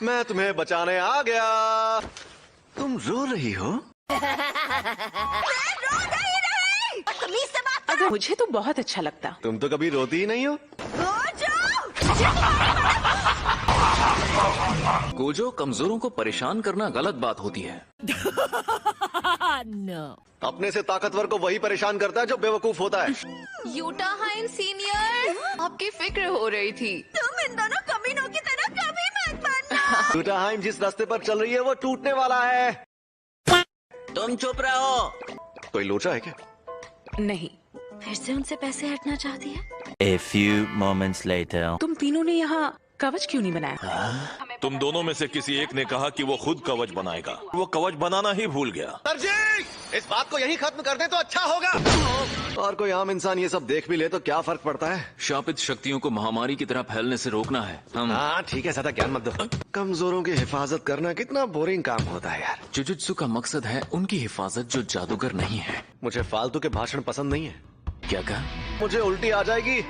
मैं तुम्हें बचाने आ गया। तुम रो रही हो? अगर मुझे तो बहुत अच्छा लगता। तुम तो कभी रोती ही नहीं हो। गोजो, कमजोरों को परेशान करना गलत बात होती है। अपने से ताकतवर को वही परेशान करता है जो बेवकूफ होता है। यूटा हाइम सीनियर, आपकी फिक्र हो रही थी। तुम इन दोनों कमीनों की तरह कभी मत बनना। यूटा हाइम जिस रास्ते पर चल रही है वो टूटने वाला है। तुम चुप रहो। कोई लोचा है क्या? नहीं, फिर से उनसे पैसे हटना चाहती है। A few moments later. तुम तीनों ने यहाँ कवच क्यों नहीं बनाया? तुम दोनों में से किसी एक ने कहा कि वो खुद कवच बनाएगा। वो कवच बनाना ही भूल गया। सर जी, इस बात को यहीं खत्म कर दे तो अच्छा होगा। और कोई आम इंसान ये सब देख भी ले तो क्या फर्क पड़ता है? शापित शक्तियों को महामारी की तरह फैलने से रोकना है। हम हाँ ठीक है, ज्यादा ज्ञान मत दो। कमजोरों की हिफाजत करना कितना बोरिंग काम होता है यार। जुजुत्सु का मकसद है उनकी हिफाजत जो जादूगर नहीं है। मुझे फालतू के भाषण पसंद नहीं है। क्या कहा? मुझे उल्टी आ जाएगी।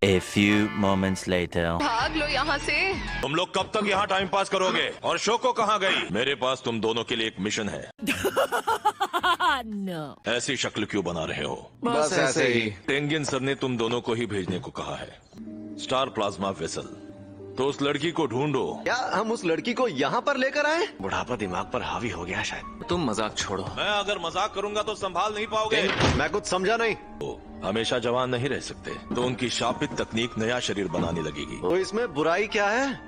A few moments later. भाग लो यहाँ से। तुम लोग कब तक यहाँ टाइम पास करोगे? और शोको कहाँ गई? मेरे पास तुम दोनों के लिए एक मिशन है। ऐसी शक्ल क्यों बना रहे हो? बस ऐसे ही। टेंगिन सर ने तुम दोनों को ही भेजने को कहा है। Star plasma vessel. तो उस लड़की को ढूंढो। क्या हम उस लड़की को यहाँ पर लेकर आए? बुढ़ापा दिमाग पर हावी हो गया शायद। तुम मजाक छोड़ो। मैं अगर मजाक करूंगा तो संभाल नहीं पाओगे। मैं कुछ समझा नहीं। वो हमेशा जवान नहीं रह सकते, तो उनकी शापित तकनीक नया शरीर बनाने लगेगी। तो इसमें बुराई क्या है?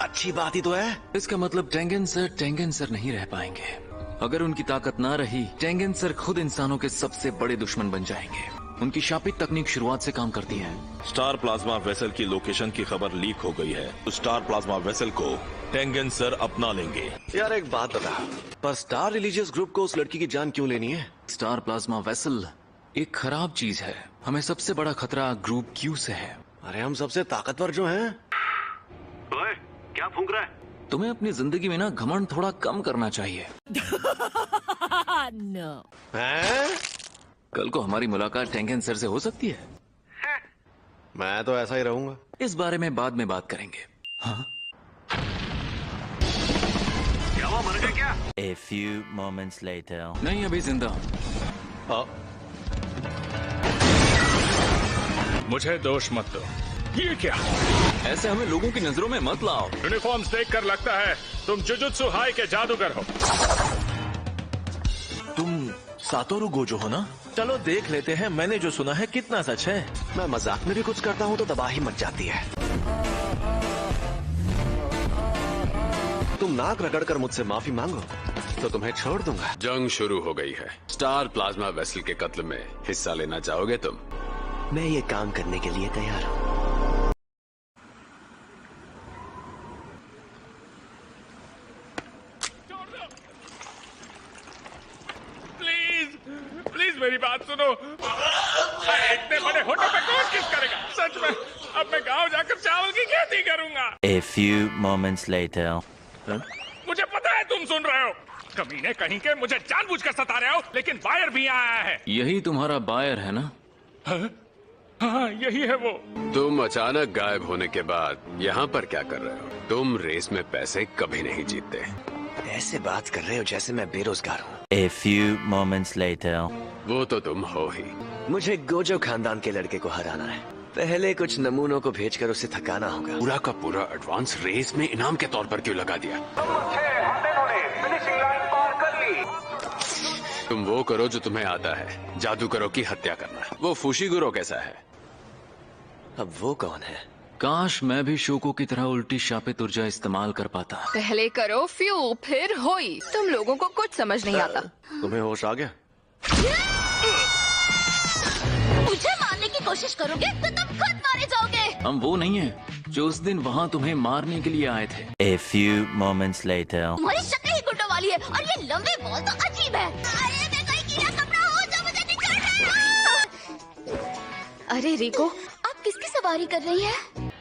अच्छी बात ही तो है। इसका मतलब टेंगन सर नहीं रह पाएंगे। अगर उनकी ताकत ना रही, टेंगन सर खुद इंसानों के सबसे बड़े दुश्मन बन जाएंगे। उनकी शापित तकनीक शुरुआत से काम करती है। स्टार प्लाज्मा वेसल की लोकेशन की खबर लीक हो गई है। तो स्टार प्लाज्मा वेसल को टेंगन सर अपना लेंगे। यार एक बात बता, पर स्टार रिलीजियस ग्रुप को उस लड़की की जान क्यों लेनी है? स्टार प्लाज्मा वेसल एक खराब चीज है। हमें सबसे बड़ा खतरा ग्रुप क्यू से है। अरे हम सबसे ताकतवर जो हैं। ओए, क्या फूंक रहा है? तुम्हें अपनी जिंदगी में ना घमंड थोड़ा कम करना चाहिए। हैं? कल को हमारी मुलाकात टेंगन सर से हो सकती है। मैं तो ऐसा ही रहूंगा। इस बारे में बाद में बात करेंगे। हाँ? क्या वो मर गया क्या? A few moments later. नहीं, अभी जिंदा हूँ। मुझे दोष मत दो। ये क्या? ऐसे हमें लोगों की नजरों में मत लाओ। यूनिफॉर्म्स देखकर लगता है तुम जुजुत्सु हाई के जादूगर हो। तुम सातोरु गोजो हो ना? चलो देख लेते हैं मैंने जो सुना है कितना सच है। मैं मजाक में भी कुछ करता हूँ तो तबाही मच जाती है। तुम नाक रगड़कर मुझसे माफी मांगो तो तुम्हें छोड़ दूंगा। जंग शुरू हो गई है। स्टार प्लाज्मा वेसल के कत्ल में हिस्सा लेना चाहोगे तुम? मैं ये काम करने के लिए तैयार हूँ। प्लीज प्लीज मेरी बात सुनो। इतने बड़े होटल पे कौन किस करेगा? सच में अब मैं गांव जाकर चावल की खेती करूंगा। A few moments later. मुझे पता है तुम सुन रहे हो। कमीने कहीं के मुझे जानबूझकर सता रहे हो, लेकिन बायर भी आया है। यही तुम्हारा बायर है ना? हाँ, यही है वो। तुम अचानक गायब होने के बाद यहाँ पर क्या कर रहे हो? तुम रेस में पैसे कभी नहीं जीतते। ऐसे बात कर रहे हो जैसे मैं बेरोजगार हूँ। A few moments later. वो तो तुम हो ही। मुझे गोजो खानदान के लड़के को हराना है। पहले कुछ नमूनों को भेजकर उसे थकाना होगा। पूरा का पूरा एडवांस रेस में इनाम के तौर पर क्यों लगा दिया? तुम वो करो जो तुम्हें आता है, जादूगरों की हत्या करना। वो फुशिगुरो कैसा है? अब वो कौन है? काश मैं भी शोको की तरह उल्टी शापित ऊर्जा इस्तेमाल कर पाता। पहले करो फ्यू, फिर होई। तुम लोगों को कुछ समझ नहीं आता। तुम्हें होश आ गया? मुझे मारने की कोशिश करोगे तो तुम खुद मारे जाओगे। हम वो नहीं है जो उस दिन वहाँ तुम्हें मारने के लिए आए थे। A few moments later. तुम्हारी शक्ल ही गुंडों वाली है और ये लंबे बाल तो अजीब है। अरे मैं कोई कीड़ा कपड़ा हूँ जो मुझे निकाल रहा है। अरे रिको, आप किसकी सवारी कर रही हैं?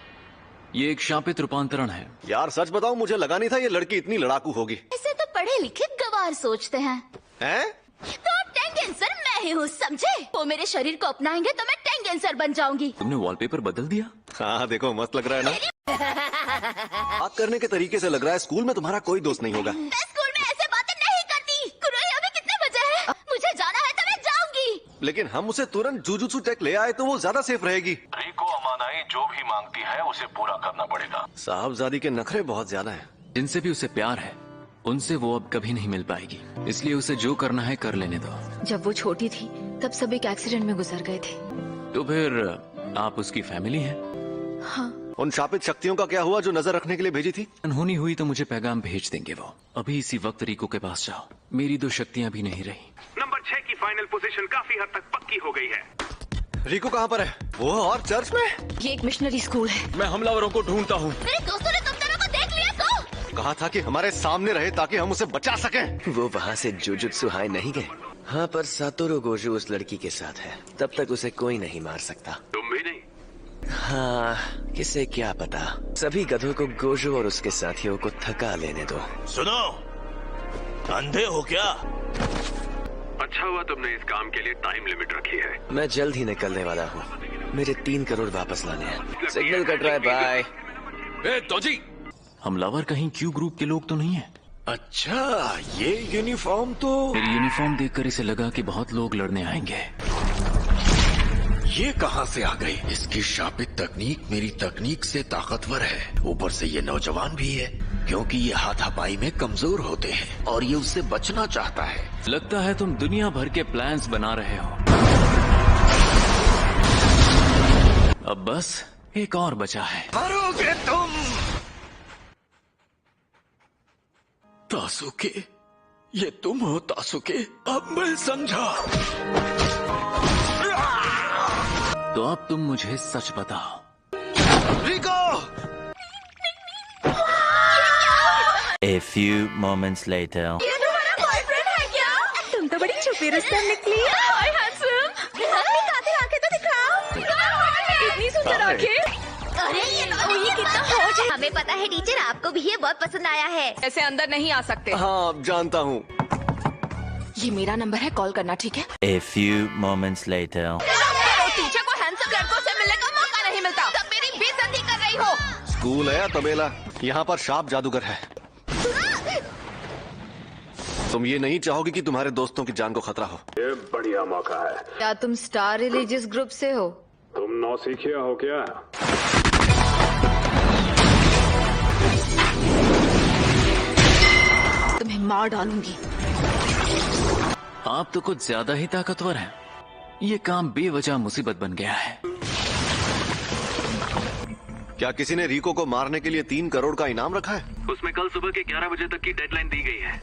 ये एक शापित रूपांतरण है। यार सच बताऊं, मुझे लगा नहीं था ये लड़की इतनी लड़ाकू होगी। ऐसे तो पढ़े लिखे गवार सोचते हैं। हैं? तो टेंगन सर मैं ही हूँ, समझे? वो मेरे शरीर को अपनाएंगे तो मैं टेंगन सर बन जाऊंगी। तुमने वॉलपेपर बदल दिया? हाँ देखो मस्त लग रहा है ना। बात करने के तरीके से लग रहा है स्कूल में तुम्हारा कोई दोस्त नहीं होगा। मैं स्कूल में ऐसे बातें नहीं करती। कुरोई, अभी कितने बजे हैं? मुझे जाना है तो मैं जाऊंगी। लेकिन हम उसे तुरंत जुजुत्सु टेक ले आए तो वो ज्यादा सेफ रहेगी। रिको अमानाई जो भी मांगती है उसे पूरा करना पड़ेगा। साहबजादी के नखरे बहुत ज्यादा हैं। जिनसे भी उसे प्यार है उनसे वो अब कभी नहीं मिल पाएगी, इसलिए उसे जो करना है कर लेने दो। जब वो छोटी थी तब सब एक एक्सीडेंट में गुजर गए थे। तो फिर आप उसकी फैमिली हैं? हाँ। उन शापित शक्तियों का क्या हुआ जो नजर रखने के लिए भेजी थी? अनहोनी हुई तो मुझे पैगाम भेज देंगे वो। अभी इसी वक्त रिको के पास जाओ। मेरी 2 शक्तियाँ भी नहीं रही। नंबर 6 की फाइनल पोजीशन काफी हद तक पक्की हो गई है। रिको कहाँ पर है? वो और चर्च में? ये एक मिशनरी स्कूल है। मैं हमलावरों को ढूंढता हूँ। मेरे दोस्तों ने तुम दोनों को देख लिया तो? कहा था कि हमारे सामने रहे ताकि हम उसे बचा सकें। वो वहाँ से जुजुत्सु हाय नहीं गए। हाँ, पर सातोरू गोजू उस लड़की के साथ है, तब तक उसे कोई नहीं मार सकता। तुम भी नहीं? हाँ, किसे क्या पता। सभी गधों को गोजू और उसके साथियों को थका लेने दो। सुनो, अंधे हो क्या? अच्छा हुआ तुमने इस काम के लिए टाइम लिमिट रखी है। मैं जल्द ही निकलने वाला हूँ। मेरे 3 करोड़ वापस लाने हैं। सिग्नल कट रहा है, बाय। ए तोजी, हमलावर कहीं क्यू ग्रुप के लोग तो नहीं है? अच्छा, ये यूनिफॉर्म तो मेरी यूनिफॉर्म देखकर इसे लगा कि बहुत लोग लड़ने आएंगे। ये कहाँ से आ गई? इसकी शापित तकनीक मेरी तकनीक से ताकतवर है। ऊपर से ये नौजवान भी है, क्योंकि ये हाथापाई में कमजोर होते हैं और ये उससे बचना चाहता है। लगता है तुम दुनिया भर के प्लान्स बना रहे हो। अब बस एक और बचा है। मरोगे तुम। तासुके, ये तुम हो तासुके? अब मैं समझा। तो अब तुम मुझे सच बताओ। रिको! A few moments later. ये तुम्हारा बॉयफ्रेंड है क्या? तुम तो बड़ी छुपी रुस्तम निकली। हाय हैंडसम। अपनी कातिल आंखें तो दिखाओ। इतनी सुंदर आंखें। अरे ये कितना हॉट है। हमें पता है टीचर, आपको भी ये बहुत पसंद आया है। ऐसे अंदर नहीं आ सकते। हाँ, जानता हूँ। ये मेरा नंबर है, कॉल करना, ठीक है? A few moments later. Teacher को हैंडसम लड़कों से मिलने का मौका नहीं मिलता। तब मेरी बेइज्जती कर रही हो। स्कूल है या तबेला? यहाँ पर शाप जादूगर है। तुम ये नहीं चाहोगे कि तुम्हारे दोस्तों की जान को खतरा हो। ये बढ़िया मौका है। क्या तुम स्टार रिलीजियस ग्रुप से हो? तुम नौसिखिया हो क्या? तुम्हें मार डालूंगी। आप तो कुछ ज्यादा ही ताकतवर हैं। ये काम बेवजह मुसीबत बन गया है। क्या किसी ने रिको को मारने के लिए 3 करोड़ का इनाम रखा है? उसमें कल सुबह के 11 बजे तक की डेडलाइन दी गई है।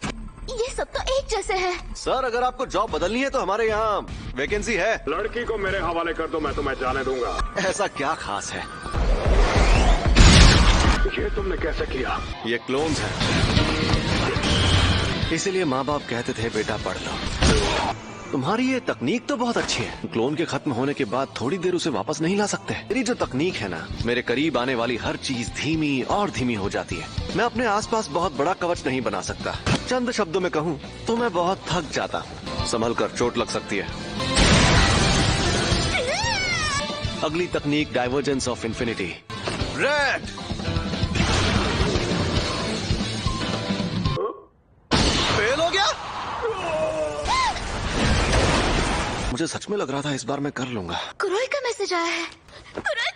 ये सब तो एक जैसे हैं। सर, अगर आपको जॉब बदलनी है तो हमारे यहाँ वैकेंसी है। लड़की को मेरे हवाले कर दो, मैं तुम्हें जाने दूंगा। ऐसा क्या खास है? ये तुमने कैसे किया? ये क्लोन्स हैं। इसीलिए माँ बाप कहते थे बेटा पढ़ लो। तुम्हारी ये तकनीक तो बहुत अच्छी है। क्लोन के खत्म होने के बाद थोड़ी देर उसे वापस नहीं ला सकते। मेरी जो तकनीक है ना, मेरे करीब आने वाली हर चीज धीमी और धीमी हो जाती है। मैं अपने आसपास बहुत बड़ा कवच नहीं बना सकता। चंद शब्दों में कहूँ तो मैं बहुत थक जाता हूँ। संभल कर, चोट लग सकती है। अगली तकनीक divergence of infinity. Red! Fail हो गया? मुझे सच में लग रहा था इस बार मैं कर लूंगा। कुरोई का मैसेज आया है। कुरोई